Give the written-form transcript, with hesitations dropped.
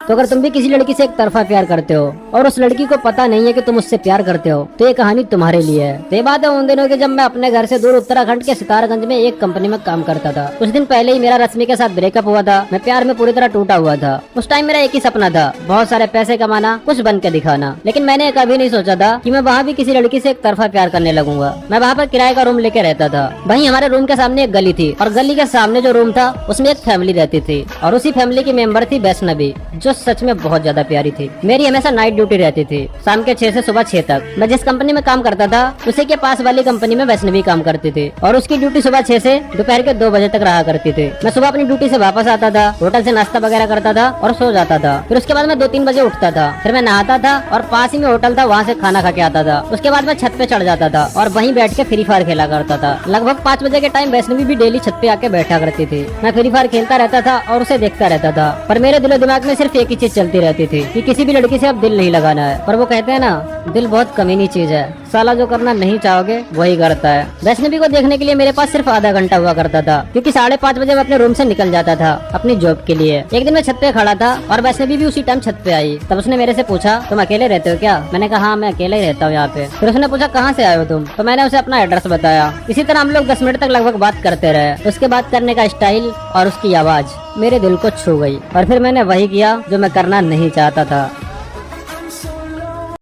तो अगर तुम भी किसी लड़की से एक तरफा प्यार करते हो और उस लड़की को पता नहीं है कि तुम उससे प्यार करते हो, तो ये कहानी तुम्हारे लिए है। तो ये बात है उन दिनों की जब मैं अपने घर से दूर उत्तराखंड के सितारगंज में एक कंपनी में काम करता था। कुछ दिन पहले ही मेरा रश्मि के साथ ब्रेकअप हुआ था। मैं प्यार में पूरी तरह टूटा हुआ था। उस टाइम मेरा एक ही सपना था, बहुत सारे पैसे कमाना, कुछ बन के दिखाना। लेकिन मैंने कभी नहीं सोचा था कि मैं वहाँ भी किसी लड़की से एक तरफा प्यार करने लगूंगा। मैं वहाँ पर किराए का रूम लेके रहता था। वहीं हमारे रूम के सामने एक गली थी और गली के सामने जो रूम था उसमें एक फैमिली रहती थी और उसी फैमिली की मेंबर थी वैष्णवी, जो सच में बहुत ज्यादा प्यारी थी। मेरी हमेशा नाइट ड्यूटी रहती थी, शाम के 6 से सुबह 6 तक। मैं जिस कंपनी में काम करता था उसी के पास वाली कंपनी में वैष्णवी काम करती थी और उसकी ड्यूटी सुबह 6 से दोपहर के 2 बजे तक रहा करती थी। मैं सुबह अपनी ड्यूटी से वापस आता था, होटल से नाश्ता वगैरह करता था और सो जाता था। फिर उसके बाद मैं 2-3 बजे उठता था, फिर मैं नहाता था और पास ही में होटल था, वहाँ से खाना खा के आता था। उसके बाद मैं छत पे चढ़ जाता था और वहीं बैठ के फ्री फायर खेला करता था। लगभग 5 बजे के टाइम वैष्णवी भी डेली छत पे आके बैठा करती थी। मैं फ्री फायर खेलता रहता था और उसे देखता रहता था, पर मेरे दिलो दिमाग में सिर्फ एक ही चीज चलती रहती थी कि किसी भी लड़की से अब दिल नहीं लगाना है। पर वो कहते हैं ना, दिल बहुत कमीनी चीज है, साला जो करना नहीं चाहोगे वही करता है। वैष्णवी को देखने के लिए मेरे पास सिर्फ आधा घंटा हुआ करता था, क्योंकि 5:30 बजे मैं अपने रूम से निकल जाता था अपनी जॉब के लिए। एक दिन मैं छत पे खड़ा था और वैष्णवी भी उसी टाइम छत पे आई। तब उसने मेरे से पूछा, तुम अकेले रहते हो क्या? मैंने कहा हाँ मैं अकेले ही रहता हूँ यहाँ पे। फिर उसने पूछा कहाँ से आए हो तुम? तो मैंने उसे अपना एड्रेस बताया। इसी तरह हम लोग 10 मिनट तक लगभग बात करते रहे। उसके बात करने का स्टाइल और उसकी आवाज मेरे दिल को छू गई और फिर मैंने वही किया जो मैं करना नहीं चाहता था।